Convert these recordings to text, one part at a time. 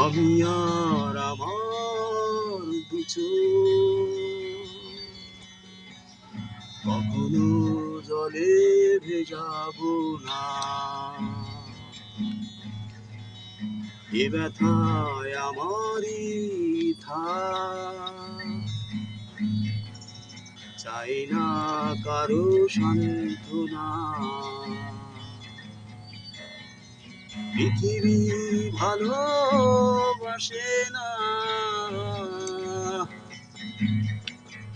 আমি আর আমার কিছু কখনো জলে ভেজাবো না। এ ব্যথায় আমারই থাক, চাই না কারো সান্ত্বনা। পৃথিবী ভালোবাসে না,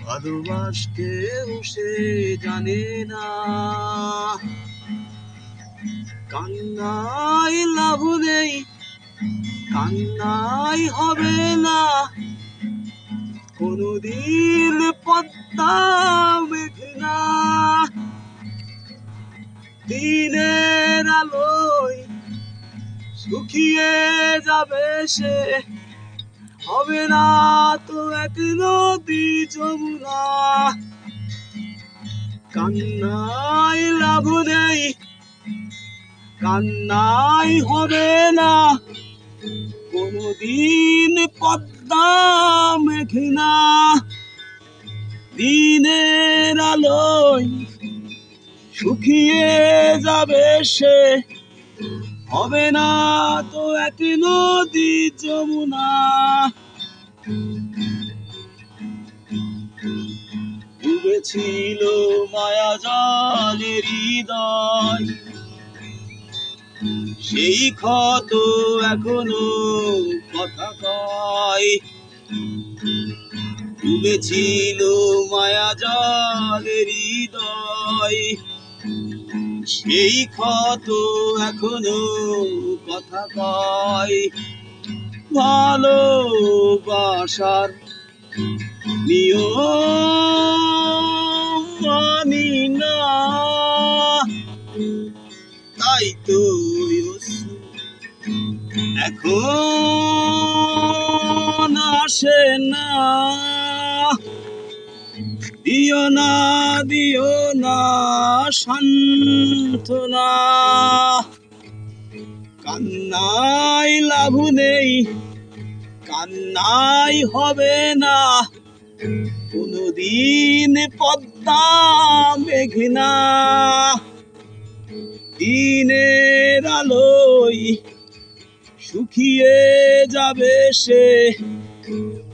ভালোবাসতেও সে জানে না। কান্নাই লাভ নেই, কান্নাই হবে না, কোনদিন পদ্মা মেঘনা। দিনের আলোয় শুকিয়ে যাবে সে, হবে না তো এক নদী যমুনা। কান্নাই লাভ নেই, কান্নাই হবে না, কোনদিন পদ্মা মেঘনা। দিনের আলোয় শুকিয়ে যাবে সে, হবে না তো এক নদী যমুনা। ডুবেছিল মায়া জালে হৃদয়, সেই ক্ষত এখনো কথা কয়। ডুবেছিল মায়া জালে হৃদয়, সেই ক্ষত এখনো কথা কয়। ভালোবাসার নিয়ম মানি না, তাই তো এখন আসে না। দিও না, দিও না সান্ত্বনা। কান্নাই লাভ নেই, কান্নাই হবে না, কোনদিন পদ্মা মেঘনা। দিনের আলোয় শুকিয়ে যাবে সে,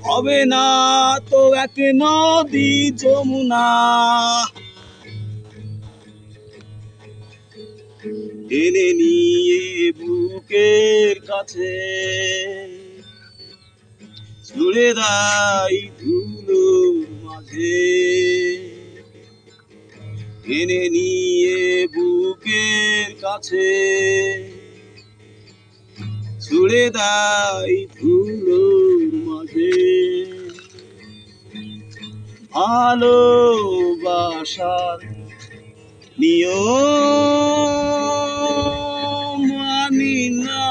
হবে না তো এক নদী যমুনা। টেনে নিয়ে বুকের কাছে ছুড়ে দেয় ধুলোর মাঝে। টেনে নিয়ে বুকের কাছে ছুড়ে দেয় ধুলোর মাঝে। ভালোবাসার নিয়ম মানি না,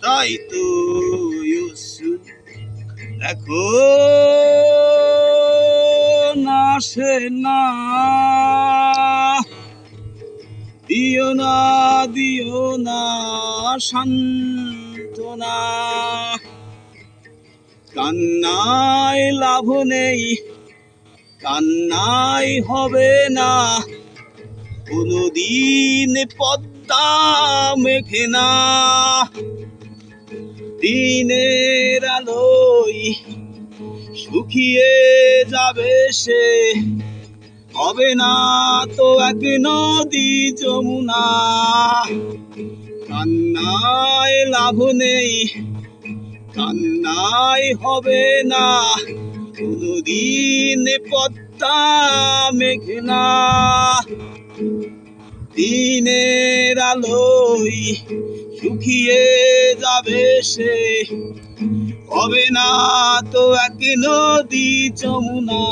তাই তো এখন আসে না। দিও না, দিও না সান্ত্বনা। কান্নাই লাভ নেই, কান্নাই হবে না, কোনদিন পদ্মা মেঘনা। দিনের আলোয় শুকিয়ে যাবে সে, হবে না তো এক নদী যমুনা। কান্নাই লাভ নেই, কান্নাই হবে না, কোনদিন পদ্মা মেঘনা। দিনের আলোয় শুকিয়ে যাবে সে, হবে না তো এক নদী যমুনা।